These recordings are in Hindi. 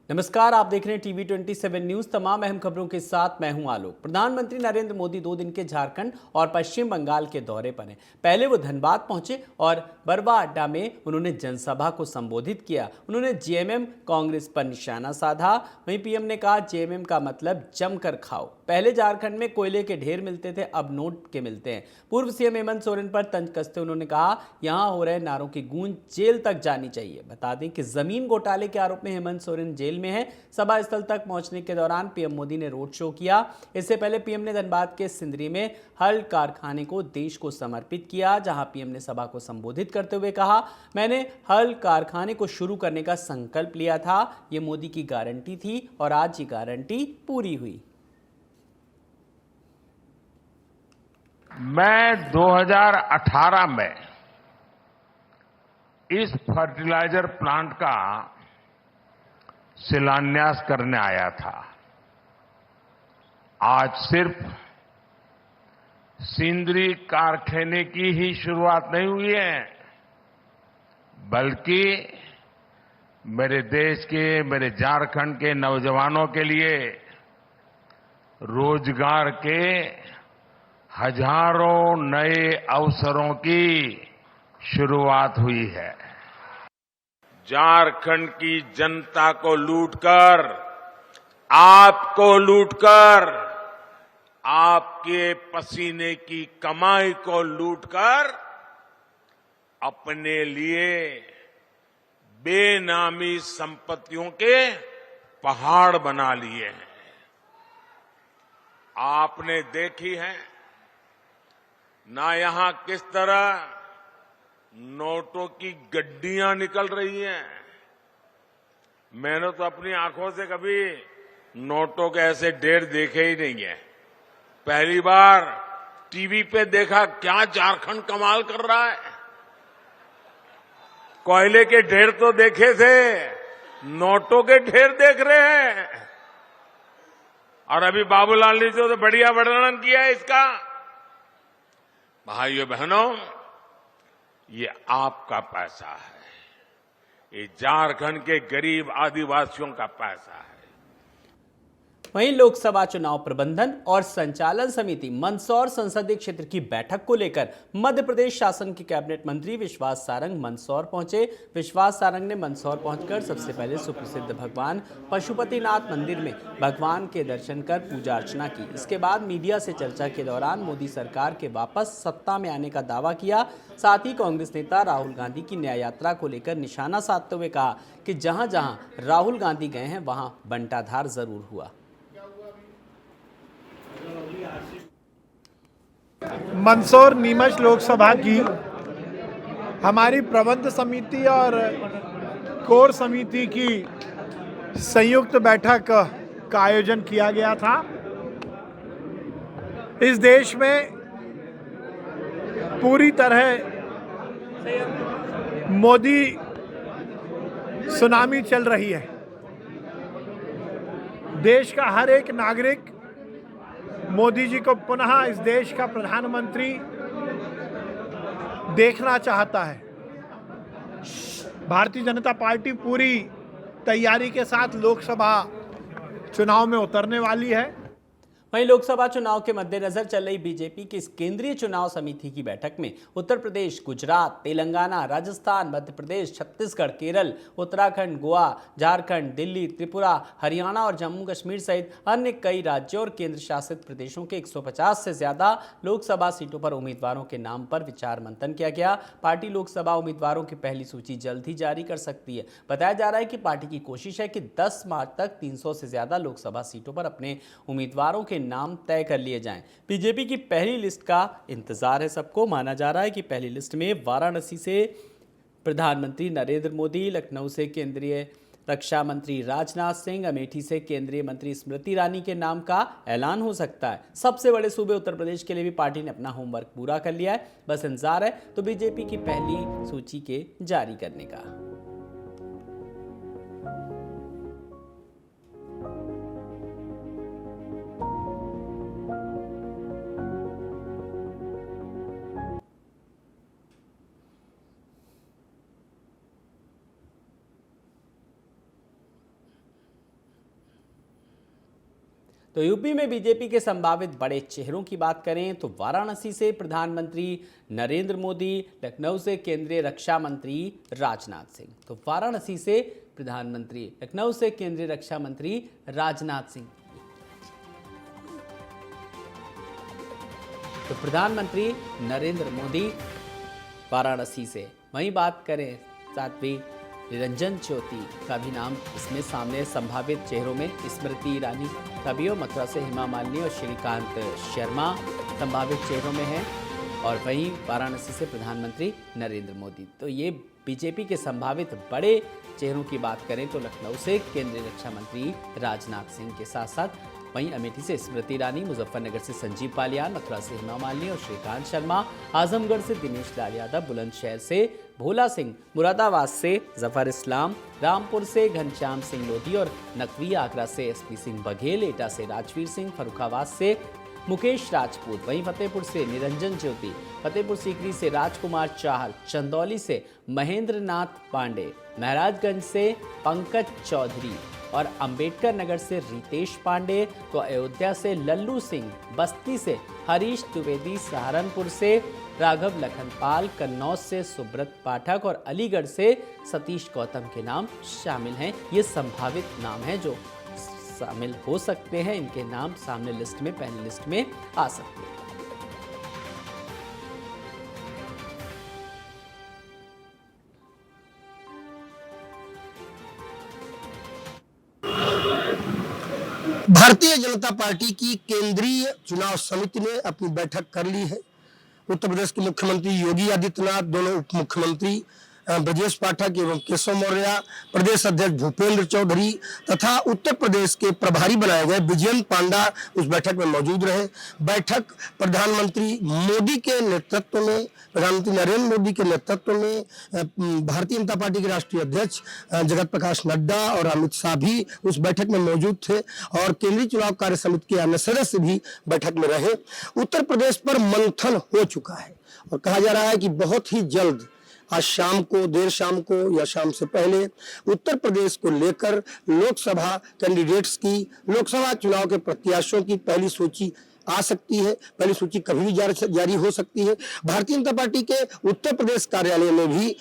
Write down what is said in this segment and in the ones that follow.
नमस्कार, आप देख रहे हैं टीवी 27 न्यूज। तमाम अहम खबरों के साथ मैं हूं आलोक। प्रधानमंत्री नरेंद्र मोदी 2 दिन के झारखंड और पश्चिम बंगाल के दौरे पर हैं। पहले वो धनबाद पहुंचे और बरवा अड्डा में उन्होंने जनसभा को संबोधित किया। उन्होंने जेएमएम कांग्रेस पर निशाना साधा। वहीं पीएम ने कहा, जेएमएम का मतलब जमकर खाओ। पहले झारखंड में कोयले के ढेर मिलते थे, अब नोट के मिलते हैं। पूर्व सीएम हेमंत सोरेन पर तंज कसते उन्होंने कहा, यहां हो रहे नारों की गूंज जेल तक जानी चाहिए। बता दें कि जमीन घोटाले के आरोप में हेमंत सोरेन जेल में है। सभा स्थल तक पहुंचने के दौरान पीएम मोदी ने रोड शो किया। इससे पहले पीएम ने धनबाद के सिंदरी में हल कारखाने को देश को समर्पित किया, जहां पीएम ने सभा को संबोधित करते हुए कहा, मैंने हल कारखाने को शुरू करने का संकल्प लिया था। यह मोदी की गारंटी थी और आज ये गारंटी पूरी हुई। मैं 2018 में इस फर्टिलाइजर प्लांट का शिलान्यास करने आया था। आज सिर्फ सिंदरी कारखाने की ही शुरुआत नहीं हुई है, बल्कि मेरे देश के, मेरे झारखंड के नौजवानों के लिए रोजगार के हजारों नए अवसरों की शुरुआत हुई है। झारखंड की जनता को लूटकर, आपको लूटकर, आपके पसीने की कमाई को लूटकर अपने लिए बेनामी संपत्तियों के पहाड़ बना लिए हैं। आपने देखी है ना यहां किस तरह नोटों की गड्डियां निकल रही हैं। मैंने तो अपनी आंखों से कभी नोटों के ऐसे ढेर देखे ही नहीं है। पहली बार टीवी पे देखा, क्या झारखंड कमाल कर रहा है। कोयले के ढेर तो देखे थे, नोटों के ढेर देख रहे हैं। और अभी बाबूलाल ने जो तो बढ़िया वर्णन किया है इसका। भाइयों बहनों, ये आपका पैसा है, ये झारखंड के गरीब आदिवासियों का पैसा है। वहीं लोकसभा चुनाव प्रबंधन और संचालन समिति मंदसौर संसदीय क्षेत्र की बैठक को लेकर मध्य प्रदेश शासन के कैबिनेट मंत्री विश्वास सारंग मंदसौर पहुंचे। विश्वास सारंग ने मंदसौर पहुंचकर सबसे पहले सुप्रसिद्ध भगवान पशुपतिनाथ मंदिर में भगवान के दर्शन कर पूजा अर्चना की। इसके बाद मीडिया से चर्चा के दौरान मोदी सरकार के वापस सत्ता में आने का दावा किया। साथ ही कांग्रेस नेता राहुल गांधी की न्याय यात्रा को लेकर निशाना साधते हुए कहा कि जहां जहां राहुल गांधी गए हैं वहां बंटाधार जरूर हुआ। मंदसौर नीमच लोकसभा की हमारी प्रबंध समिति और कोर समिति की संयुक्त बैठक का आयोजन किया गया था। इस देश में पूरी तरह मोदी सुनामी चल रही है। देश का हर एक नागरिक मोदी जी को पुनः इस देश का प्रधानमंत्री देखना चाहता है। भारतीय जनता पार्टी पूरी तैयारी के साथ लोकसभा चुनाव में उतरने वाली है। वहीं लोकसभा चुनाव के मद्देनजर चल रही बीजेपी की इस केंद्रीय चुनाव समिति की बैठक में उत्तर प्रदेश, गुजरात, तेलंगाना, राजस्थान, मध्य प्रदेश, छत्तीसगढ़, केरल, उत्तराखंड, गोवा, झारखंड, दिल्ली, त्रिपुरा, हरियाणा और जम्मू कश्मीर सहित अन्य कई राज्यों और केंद्र शासित प्रदेशों के 150 से ज्यादा लोकसभा सीटों पर उम्मीदवारों के नाम पर विचार मंथन किया गया। पार्टी लोकसभा उम्मीदवारों की पहली सूची जल्द ही जारी कर सकती है। बताया जा रहा है कि पार्टी की कोशिश है कि 10 मार्च तक 300 से ज्यादा लोकसभा सीटों पर अपने उम्मीदवारों के नाम तय कर लिए जाएं। बीजेपी की पहली लिस्ट का इंतजार है सबको। माना जा रहा है कि पहली लिस्ट में वाराणसी से प्रधानमंत्री नरेंद्र मोदी, लखनऊ से केंद्रीय रक्षा मंत्री राजनाथ सिंह, अमेठी से केंद्रीय मंत्री स्मृति ईरानी के नाम का ऐलान हो सकता है। सबसे बड़े सूबे उत्तर प्रदेश के लिए भी पार्टी ने अपना होमवर्क पूरा कर लिया है। बस इंतजार है तो बीजेपी की पहली सूची के जारी करने का। तो यूपी में बीजेपी के संभावित बड़े चेहरों की बात करें तो वाराणसी से प्रधानमंत्री नरेंद्र मोदी, लखनऊ से केंद्रीय रक्षा मंत्री राजनाथ सिंह। तो वाराणसी से प्रधानमंत्री, लखनऊ से केंद्रीय रक्षा मंत्री राजनाथ सिंह। तो प्रधानमंत्री नरेंद्र मोदी वाराणसी से। वहीं बात करें साध्वी निरंजन ज्योति का भी नाम इसमें सामने। संभावित चेहरों में स्मृति ईरानी का भी हो, मथुरा से हेमा मालिनी और श्रीकांत शर्मा संभावित चेहरों में हैं। और वहीं वाराणसी से प्रधानमंत्री नरेंद्र मोदी। तो ये बीजेपी के संभावित बड़े चेहरों की बात करें तो लखनऊ से केंद्रीय रक्षा मंत्री राजनाथ सिंह के साथ साथ वहीं अमेठी से स्मृति ईरानी, मुजफ्फरनगर से संजीव बालियान, मथुरा से हेमा मालिनी और श्रीकांत शर्मा, आजमगढ़ से दिनेश लाल यादव, बुलंदशहर से भोला सिंह, मुरादाबाद से जफर इस्लाम, रामपुर से घनश्याम सिंह लोधी और नकवी, आगरा से एसपी सिंह बघेल, एटा से राजवीर सिंह, फर्रुखाबाद से मुकेश राजपूत, वहीं फतेहपुर से निरंजन ज्योति, फतेहपुर सीकरी से राजकुमार चाहल, चंदौली से महेंद्र नाथ पांडे, महराजगंज से पंकज चौधरी और अंबेडकर नगर से रितेश पांडे, तो अयोध्या से लल्लू सिंह, बस्ती से हरीश द्विवेदी, सहारनपुर से राघव लखनपाल, कन्नौज से सुब्रत पाठक और अलीगढ़ से सतीश गौतम के नाम शामिल हैं। ये संभावित नाम हैं जो शामिल हो सकते हैं। इनके नाम सामने लिस्ट में, पहली लिस्ट में आ सकते हैं। भारतीय जनता पार्टी की केंद्रीय चुनाव समिति ने अपनी बैठक कर ली है। उत्तर प्रदेश के मुख्यमंत्री योगी आदित्यनाथ, दोनों उप मुख्यमंत्री ब्रजेश पाठक एवं केशव मौर्य, प्रदेश अध्यक्ष भूपेंद्र चौधरी तथा उत्तर प्रदेश के प्रभारी बनाए गए विजयन पांडा उस बैठक में मौजूद रहे। बैठक प्रधानमंत्री मोदी के नेतृत्व में, प्रधानमंत्री नरेंद्र मोदी के नेतृत्व में भारतीय जनता पार्टी के राष्ट्रीय अध्यक्ष जगत प्रकाश नड्डा और अमित शाह भी उस बैठक में मौजूद थे और केंद्रीय चुनाव कार्य समिति के अन्य सदस्य भी बैठक में रहे। उत्तर प्रदेश पर मंथन हो चुका है और कहा जा रहा है कि बहुत ही जल्द आज शाम को, देर शाम को या शाम से पहले उत्तर प्रदेश को लेकर लोकसभा कैंडिडेट्स की, लोकसभा चुनाव के प्रत्याशियों की पहली सूची आ सकती है। पहली सूची कभी भी जारी हो सकती है। भारतीय जनता पार्टी के उत्तर प्रदेश कार्यालय में भी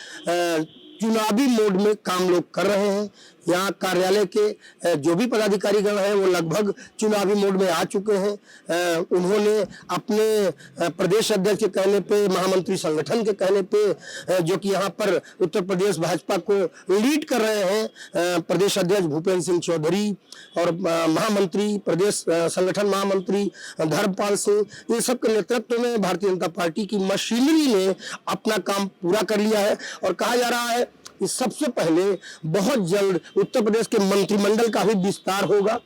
चुनावी मोड में काम लोग कर रहे हैं। यहाँ कार्यालय के जो भी पदाधिकारीगण हैं वो लगभग चुनावी मोड में आ चुके हैं। उन्होंने अपने प्रदेश अध्यक्ष के कहने पे, महामंत्री संगठन के कहने पे, जो कि यहाँ पर उत्तर प्रदेश भाजपा को लीड कर रहे हैं, प्रदेश अध्यक्ष भूपेंद्र सिंह चौधरी और महामंत्री, प्रदेश संगठन महामंत्री धर्मपाल सिंह, इन सब के नेतृत्व में भारतीय जनता पार्टी की मशीनरी ने अपना काम पूरा कर लिया है। और कहा जा रहा है कि सबसे पहले बहुत जल्द उत्तर प्रदेश के मंत्रिमंडल का भी विस्तार होगा।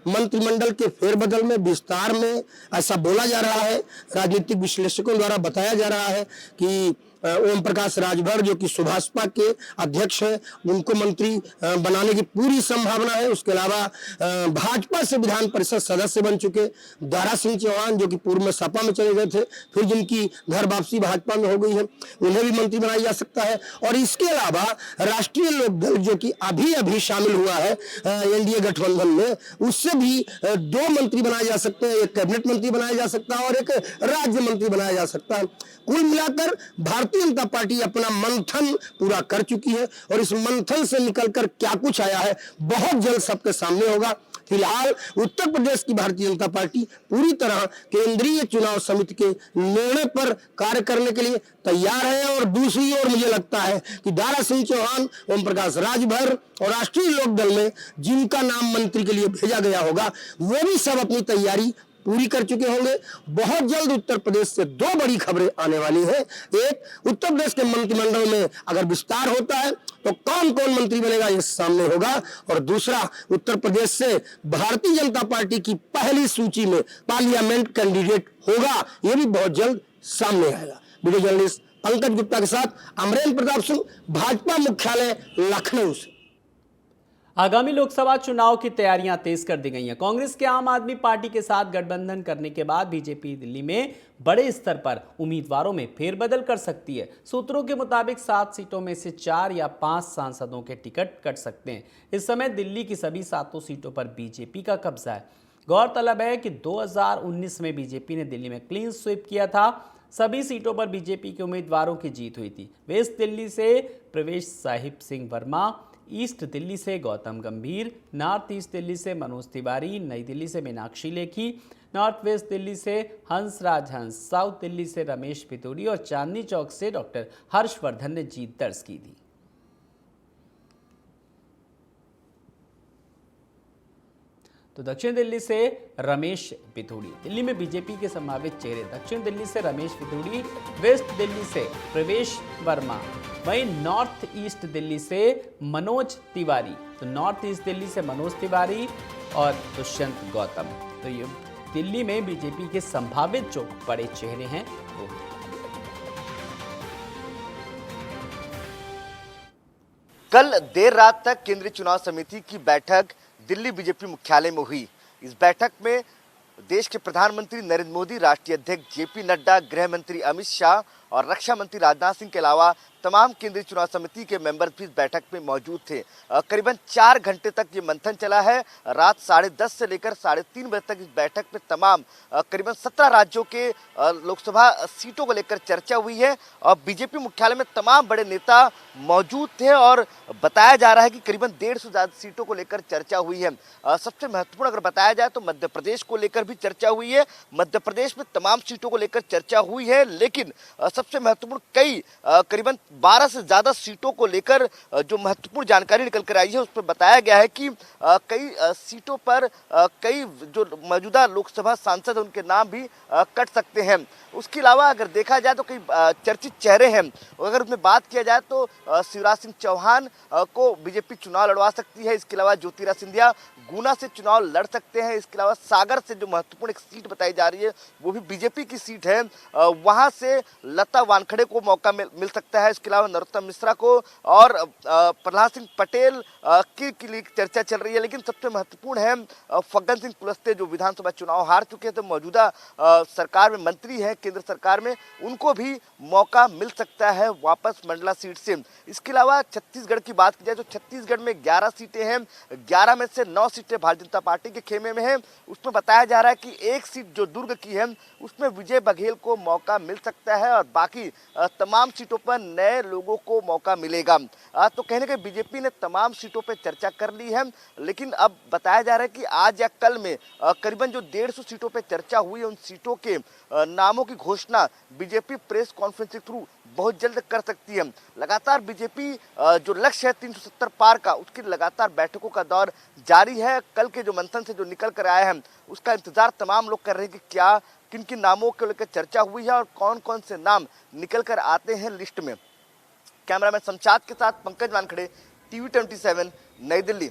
मंत्रिमंडल के फेरबदल में, विस्तार में ऐसा बोला जा रहा है, राजनीतिक विश्लेषकों द्वारा बताया जा रहा है कि ओम प्रकाश राजभर जो कि सुभाषपा के अध्यक्ष हैं, उनको मंत्री बनाने की पूरी संभावना है। उसके अलावा भाजपा से विधान परिषद सदस्य बन चुके दारा सिंह चौहान जो कि पूर्व में सपा में चले गए थे, फिर जिनकी घर वापसी भाजपा में हो गई है, उन्हें भी मंत्री बनाया जा सकता है। और इसके अलावा राष्ट्रीय लोकदल जो कि अभी अभी शामिल हुआ है एनडीए गठबंधन में, उससे भी 2 मंत्री बनाए जा सकते हैं। एक कैबिनेट मंत्री बनाया जा सकता है और एक राज्य मंत्री बनाया जा सकता है। कुल मिलाकर भारतीय जनता पार्टी अपना मंथन पूरा कर चुकी है और इस मंथन से निकलकर क्या कुछ आया है बहुत जल्द सबके सामने होगा। फिलहाल उत्तर प्रदेश की भारतीय जनता पार्टी पूरी तरह केंद्रीय चुनाव समिति के निर्णय पर कार्य करने के लिए तैयार है। और दूसरी ओर मुझे लगता है कि दारा सिंह चौहान, ओम प्रकाश राजभर और राष्ट्रीय लोकदल में जिनका नाम मंत्री के लिए भेजा गया होगा, वो भी सब अपनी तैयारी पूरी कर चुके होंगे। बहुत जल्द उत्तर प्रदेश से 2 बड़ी खबरें आने वाली हैं। एक, उत्तर प्रदेश के मंत्रिमंडल में अगर विस्तार होता है तो कौन कौन मंत्री बनेगा ये सामने होगा। और दूसरा, उत्तर प्रदेश से भारतीय जनता पार्टी की पहली सूची में पार्लियामेंट कैंडिडेट होगा, ये भी बहुत जल्द सामने आएगा। वीडियो जर्नलिस्ट पंकज गुप्ता के साथ अमरेंद्र प्रताप सिंह, भाजपा मुख्यालय लखनऊ से। आगामी लोकसभा चुनाव की तैयारियां तेज कर दी गई हैं। कांग्रेस के आम आदमी पार्टी के साथ गठबंधन करने के बाद बीजेपी दिल्ली में बड़े स्तर पर उम्मीदवारों में फेरबदल कर सकती है। सूत्रों के मुताबिक 7 सीटों में से 4 या 5 सांसदों के टिकट कट सकते हैं। इस समय दिल्ली की सभी 7 सीटों पर बीजेपी का कब्जा है। गौरतलब है कि 2019 में बीजेपी ने दिल्ली में क्लीन स्वीप किया था। सभी सीटों पर बीजेपी के उम्मीदवारों की जीत हुई थी। वेस्ट दिल्ली से प्रवेश साहिब सिंह वर्मा, ईस्ट दिल्ली से गौतम गंभीर, नॉर्थ ईस्ट दिल्ली से मनोज तिवारी, नई दिल्ली से मीनाक्षी लेखी, नॉर्थ वेस्ट दिल्ली से हंसराज हंस, साउथ दिल्ली से रमेश पितूरी और चांदनी चौक से डॉक्टर हर्षवर्धन ने जीत दर्ज की थी। तो दक्षिण दिल्ली से रमेश पिथौड़ी, दिल्ली में बीजेपी के संभावित चेहरे दक्षिण दिल्ली से रमेश पिथौड़ी, वेस्ट दिल्ली से प्रवेश वर्मा, वहीं नॉर्थ ईस्ट दिल्ली से मनोज तिवारी, तो नॉर्थ ईस्ट दिल्ली से मनोज तिवारी और दुष्यंत गौतम। तो ये दिल्ली में बीजेपी के संभावित जो बड़े चेहरे हैं वो। कल देर रात तक केंद्रीय चुनाव समिति की बैठक दिल्ली बीजेपी मुख्यालय में हुई। इस बैठक में देश के प्रधानमंत्री नरेंद्र मोदी, राष्ट्रीय अध्यक्ष जेपी नड्डा, गृह मंत्री अमित शाह और रक्षा मंत्री राजनाथ सिंह के अलावा तमाम केंद्रीय चुनाव समिति के मेंबर भी इस बैठक में मौजूद थे। करीबन 4 घंटे तक ये मंथन चला है। रात 10:30 से लेकर 3:30 बजे तक इस बैठक में तमाम करीबन 17 राज्यों के लोकसभा सीटों को लेकर चर्चा हुई है और बीजेपी मुख्यालय में तमाम बड़े नेता मौजूद थे और बताया जा रहा है कि करीबन 150 से ज्यादा सीटों को लेकर चर्चा हुई है। सबसे महत्वपूर्ण अगर बताया जाए तो मध्य प्रदेश को लेकर भी चर्चा हुई है। मध्य प्रदेश में तमाम सीटों को लेकर चर्चा हुई है, लेकिन सबसे महत्वपूर्ण कई करीबन 12 से ज्यादा सीटों को लेकर जो महत्वपूर्ण जानकारी निकल कर आई है उस पर बताया गया है कि कई सीटों पर कई जो मौजूदा लोकसभा सांसद उनके नाम भी कट सकते हैं। उसके अलावा अगर देखा जाए तो कई चर्चित चेहरे हैं। अगर उसमें बात किया जाए तो शिवराज सिंह चौहान को बीजेपी चुनाव लड़वा सकती है। इसके अलावा ज्योतिरादित्य सिंधिया गुना से चुनाव लड़ सकते हैं। इसके अलावा सागर से जो महत्वपूर्ण एक सीट बताई जा रही है वो भी बीजेपी की सीट है, वहां से लता वानखड़े को मौका मिल सकता है। इसके अलावा नरोत्तम मिश्रा को और प्रहलाद सिंह पटेल की लिए चर्चा चल रही है। लेकिन सबसे महत्वपूर्ण है फग्गन सिंह कुलस्ते जो विधानसभा चुनाव हार चुके थे, मौजूदा सरकार में मंत्री है, केंद्र सरकार में, उनको भी मौका मिल सकता है वापस मंडला सीट से। इसके अलावा छत्तीसगढ़ की बात की जाए तो छत्तीसगढ़ में 11 सीटें हैं। 11 में से 9 सीटें भारतीय जनता पार्टी के खेमे में हैं। उसमें बताया जा रहा है कि एक सीट जो दुर्ग की है उसमें विजय बघेल को मौका मिल सकता है और बाकी तमाम सीटों पर नए लोगों को मौका मिलेगा। तो कहने के बीजेपी ने तमाम सीटों पर चर्चा कर ली है, लेकिन अब बताया जा रहा है कि आज या कल में करीबन जो 150 सीटों पर चर्चा हुई है उन सीटों के नामों की घोषणा बीजेपी प्रेस कॉन्फ्रेंस के थ्रू बहुत जल्द कर सकती है। लगातार बीजेपी जो लक्ष्य है 370 पार का, उसकी लगातार बैठकों का दौर जारी है। कल के जो मंथन से जो निकल कर आया है उसका इंतजार तमाम लोग कर रहे हैं कि क्या किन किन नामों को लेकर चर्चा हुई है और कौन कौन से नाम निकल कर आते हैं लिस्ट में। कैमरामैन शमशाद के साथ पंकज वानखड़े, टीवी 27, नई दिल्ली।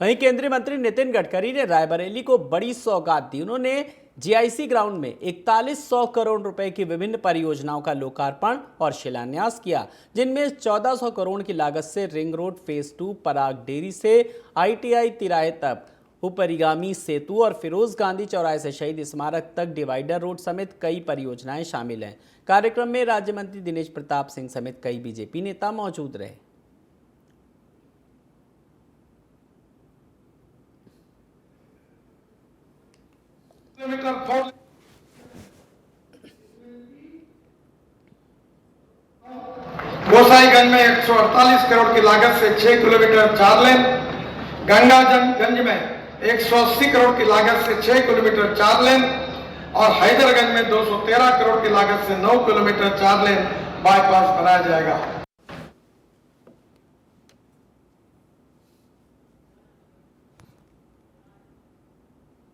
वहीं केंद्रीय मंत्री नितिन गडकरी ने रायबरेली को बड़ी सौगात दी। उन्होंने जीआईसी ग्राउंड में 4100 करोड़ रुपए की विभिन्न परियोजनाओं का लोकार्पण और शिलान्यास किया, जिनमें 1400 करोड़ की लागत से रिंग रोड फेज 2, पराग डेयरी से ITI तिराहे तक ऊपरीगामी सेतु और फिरोज गांधी चौराहे से शहीद स्मारक तक डिवाइडर रोड समेत कई परियोजनाएं शामिल हैं। कार्यक्रम में राज्य मंत्री दिनेश प्रताप सिंह समेत कई बीजेपी नेता मौजूद रहे। गोसाईगंज में 148 करोड़ की लागत से 6 किलोमीटर 4 लेन, गंगागंज में 180 करोड़ की लागत से 6 किलोमीटर 4 लेन और हैदरगंज में 213 करोड़ की लागत से 9 किलोमीटर 4 लेन बाईपास बनाया जाएगा।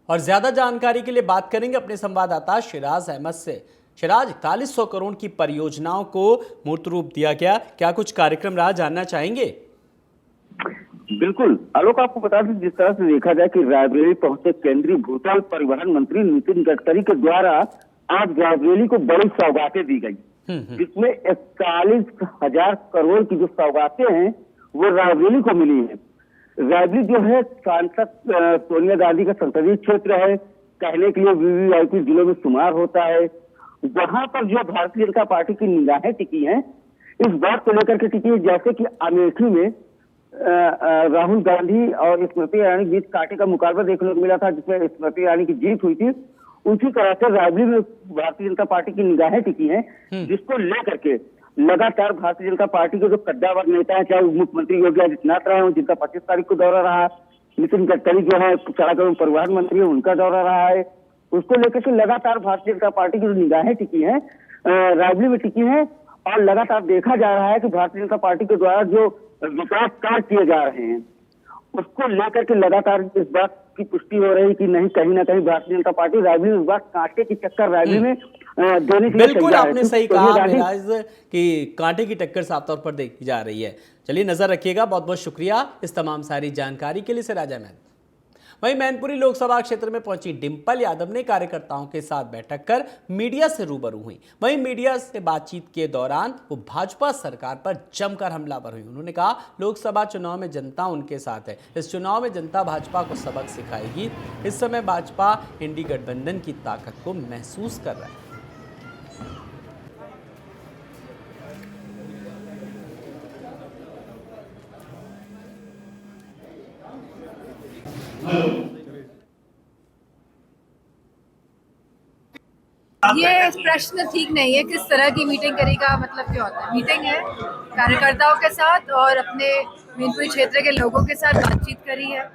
और ज्यादा जानकारी के लिए बात करेंगे अपने संवाददाता शिराज अहमद से। शिराज, 4100 करोड़ की परियोजनाओं को मूर्त रूप दिया गया, क्या कुछ कार्यक्रम रहा, जानना चाहेंगे? बिल्कुल आलोक, आपको बता दें जिस तरह से देखा जाए कि रायबरेली पहुंचे केंद्रीय भूतल परिवहन मंत्री नितिन गडकरी के द्वारा आज रायबरेली को बड़ी सौगातें दी गई, जिसमें 41,000 करोड़ की जो सौगातें हैं वो रायबरेली को मिली है। रायबरेली जो है सांसद सोनिया गांधी का संसदीय क्षेत्र है, कहने के लिए वीवीआईपी जिलों में शुमार होता है। वहां पर जो भारतीय जनता पार्टी की निगाहें टिकी हैं इस बात को लेकर के टिकी है, जैसे कि अमेठी में राहुल गांधी और स्मृति ईरानी के बीच कांटे का मुकाबला देखने को मिला था, जिसमें स्मृति ईरानी की जीत हुई थी। उसी तरह से रायबरेली में भारतीय जनता पार्टी की निगाहें टिकी हैं, जिसको लेकर के लगातार भारतीय जनता पार्टी के जो कद्दावर नेता है, चाहे मुख्यमंत्री योगी आदित्यनाथ रहे हों, जिनका 25 तारीख को दौरा रहा है, नितिन गडकरी जो है सड़क एवं परिवहन मंत्री है, उनका दौरा रहा है, उसको लेकर के लगातार भारतीय जनता पार्टी की जो निगाहें टिकी हैं रायबरेली में टिकी हैं। और लगातार देखा जा रहा है कि भारतीय जनता पार्टी के द्वारा जो विकास कार्य किए जा रहे हैं, उसको लेकर के लगातार इस बात की पुष्टि हो रही कि नहीं, कहीं ना कहीं भारतीय जनता पार्टी रायबरेली में इस बार कांटे की टक्कर रायबरेली में देने के लिए बिल्कुल तैयार है। आपने सही तो कहा ये राजनीति- मिराज कि कांटे की टक्कर साफ तौर पर देखी जा रही है। चलिए नजर रखिएगा। बहुत बहुत शुक्रिया इस तमाम सारी जानकारी के लिए से राजा मैन। वहीं मैनपुरी लोकसभा क्षेत्र में पहुंची डिंपल यादव ने कार्यकर्ताओं के साथ बैठक कर मीडिया से रूबरू हुई। वहीं मीडिया से बातचीत के दौरान वो भाजपा सरकार पर जमकर हमलावर हुई। उन्होंने कहा लोकसभा चुनाव में जनता उनके साथ है, इस चुनाव में जनता भाजपा को सबक सिखाएगी। इस समय भाजपा इंडी गठबंधन की ताकत को महसूस कर रहा है। ये प्रश्न ठीक नहीं है। किस तरह की मीटिंग करेगा, मतलब क्या होता है? मीटिंग है कार्यकर्ताओं के साथ और अपने मैनपुरी क्षेत्र के लोगों के साथ बातचीत करी है।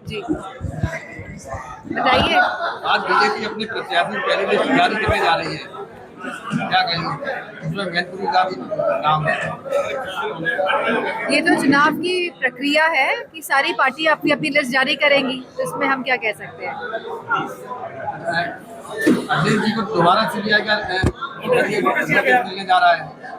जी बताइए। आज बीजेपी अपने प्रत्याशी पहले लिस्ट जारी करने जा रही है, क्या कहेंगे? उसमें मैनपुरी का भी नाम है। ये तो चुनाव की प्रक्रिया है कि सारी पार्टियां अपनी अपनी लिस्ट जारी करेंगी, तो इसमें हम क्या कह सकते हैं? अजय जी को दोबारा सीबीआई का मिलने जा रहा है।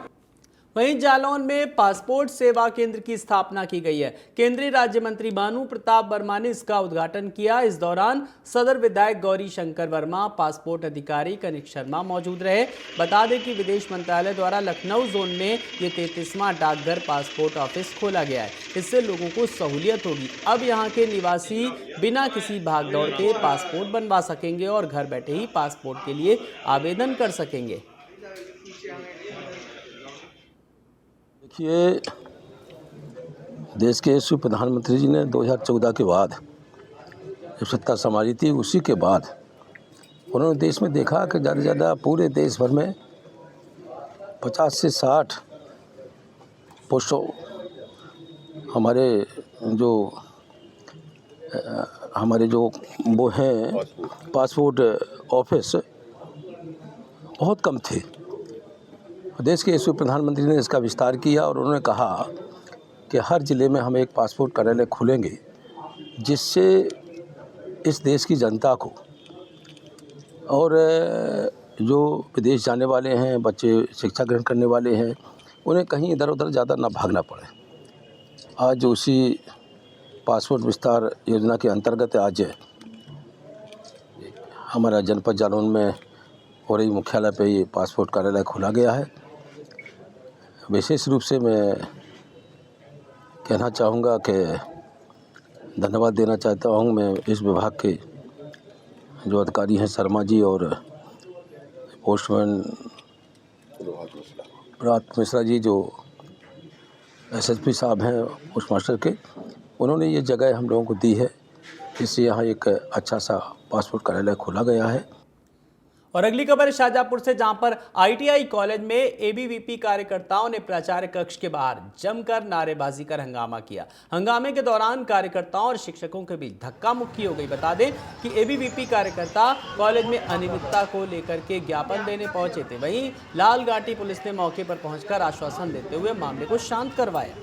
वहीं जालौन में पासपोर्ट सेवा केंद्र की स्थापना की गई है। केंद्रीय राज्य मंत्री भानु प्रताप वर्मा ने इसका उद्घाटन किया। इस दौरान सदर विधायक गौरी शंकर वर्मा, पासपोर्ट अधिकारी कनिक शर्मा मौजूद रहे। बता दें कि विदेश मंत्रालय द्वारा लखनऊ जोन में ये 33वां डाकघर पासपोर्ट ऑफिस खोला गया है। इससे लोगों को सहूलियत होगी। अब यहाँ के निवासी बिना किसी भागदौड़ के पासपोर्ट बनवा सकेंगे और घर बैठे ही पासपोर्ट के लिए आवेदन कर सकेंगे। देखिए, देश के यशस्वी प्रधानमंत्री जी ने 2014 के बाद जब सत्ता संभाली थी, उसी के बाद उन्होंने देश में देखा कि ज़्यादा से ज़्यादा पूरे देश भर में 50 से 60 पोस्टों हमारे जो वो हैं पासपोर्ट ऑफिस बहुत कम थे। देश के यशस्वी प्रधानमंत्री ने इसका विस्तार किया और उन्होंने कहा कि हर ज़िले में हम एक पासपोर्ट कार्यालय खोलेंगे, जिससे इस देश की जनता को और जो विदेश जाने वाले हैं, बच्चे शिक्षा ग्रहण करने वाले हैं, उन्हें कहीं इधर उधर ज़्यादा ना भागना पड़े। आज उसी पासपोर्ट विस्तार योजना के अंतर्गत आज हमारा जनपद जालौन में हो रही मुख्यालय पे ये पासपोर्ट कार्यालय खोला गया है। विशेष रूप से मैं कहना चाहूँगा कि धन्यवाद देना चाहता हूँ मैं इस विभाग के जो अधिकारी हैं शर्मा जी और पोस्टमैन प्रभात मिश्रा जी, जो एसएसपी साहब हैं पोस्ट मास्टर के, उन्होंने ये जगह हम लोगों को दी है। इससे यहाँ एक अच्छा सा पासपोर्ट कार्यालय खोला गया है। और अगली खबर शाहजहांपुर से, जहां पर आईटीआई कॉलेज में एबीवीपी कार्यकर्ताओं ने प्राचार्य कक्ष के बाहर जमकर नारेबाजी कर हंगामा किया। हंगामे के दौरान कार्यकर्ताओं और शिक्षकों के बीच धक्का मुक्की हो गई। बता दें कि एबीवीपी कार्यकर्ता कॉलेज में अनियमितता को लेकर के ज्ञापन देने पहुंचे थे। वहीं लाल घाटी पुलिस ने मौके पर पहुंचकर आश्वासन देते हुए मामले को शांत करवाया।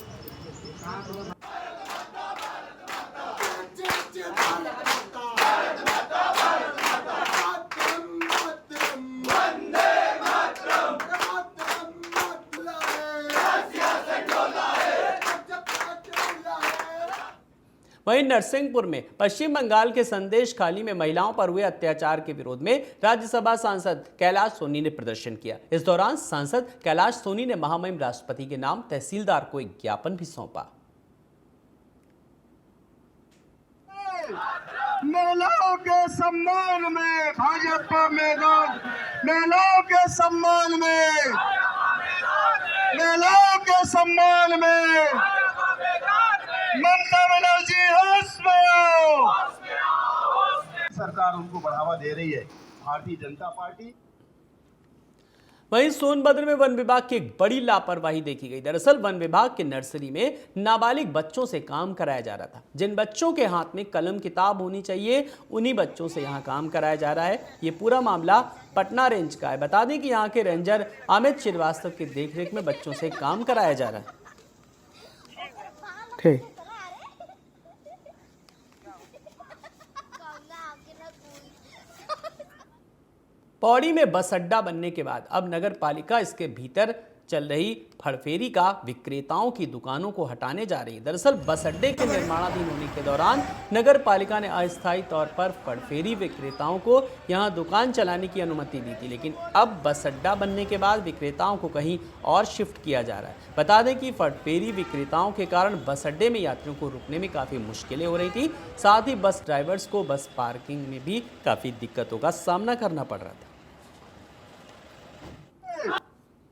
वहीं नरसिंहपुर में पश्चिम बंगाल के संदेश खाली में महिलाओं पर हुए अत्याचार के विरोध में राज्यसभा सांसद कैलाश सोनी ने प्रदर्शन किया। इस दौरान सांसद कैलाश सोनी ने महामहिम राष्ट्रपति के नाम तहसीलदार को एक ज्ञापन भी सौंपा। महिलाओं के सम्मान में भाजपा मैदान, महिलाओं के सम्मान में, महिलाओं के सम्मान में ममता बनर्जी होश में आओ। सरकार उनको बढ़ावा दे रही है, भारतीय जनता पार्टी। वहीं सोनभद्र में वन विभाग की एक बड़ी लापरवाही देखी गई। दरअसल वन विभाग के नर्सरी में नाबालिग बच्चों से काम कराया जा रहा था। जिन बच्चों के हाथ में कलम किताब होनी चाहिए, उन्हीं बच्चों से यहां काम कराया जा रहा है। ये पूरा मामला पटना रेंज का है। बता दें कि यहां के रेंजर अमित श्रीवास्तव की देखरेख में बच्चों से काम कराया जा रहा है। ठीक। पौड़ी में बस अड्डा बनने के बाद अब नगर पालिका इसके भीतर चल रही फड़फेरी का विक्रेताओं की दुकानों को हटाने जा रही है। दरअसल बस अड्डे के निर्माणाधीन होने के दौरान नगर पालिका ने अस्थायी तौर पर फड़फेरी विक्रेताओं को यहां दुकान चलाने की अनुमति दी थी, लेकिन अब बस अड्डा बनने के बाद विक्रेताओं को कहीं और शिफ्ट किया जा रहा है। बता दें कि फड़फेरी विक्रेताओं के कारण बस अड्डे में यात्रियों को रुकने में काफ़ी मुश्किलें हो रही थी। साथ ही बस ड्राइवर्स को बस पार्किंग में भी काफ़ी दिक्कतों का सामना करना पड़ रहा था।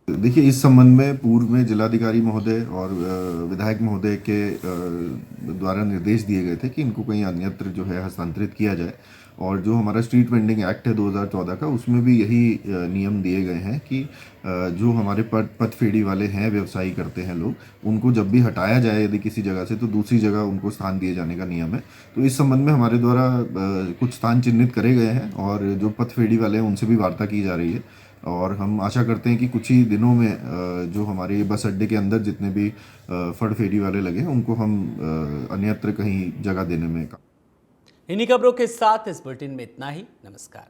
देखिए, इस संबंध में पूर्व में जिलाधिकारी महोदय और विधायक महोदय के द्वारा निर्देश दिए गए थे कि इनको कहीं अन्यत्र जो है हस्तांतरित किया जाए। और जो हमारा स्ट्रीट वेंडिंग एक्ट है 2014 का, उसमें भी यही नियम दिए गए हैं कि जो हमारे पथफेरी वाले हैं, व्यवसायी करते हैं लोग, उनको जब भी हटाया जाए यदि किसी जगह से, तो दूसरी जगह उनको स्थान दिए जाने का नियम है। तो इस संबंध में हमारे द्वारा कुछ स्थान चिन्हित करे गए हैं और जो पथफेरी वाले हैं उनसे भी वार्ता की जा रही है। और हम आशा करते हैं कि कुछ ही दिनों में जो हमारे बस अड्डे के अंदर जितने भी फड़फेरी वाले लगे हैं उनको हम अन्यत्र कहीं जगह देने में। इन्हीं खबरों के साथ इस बुलेटिन में इतना ही। नमस्कार।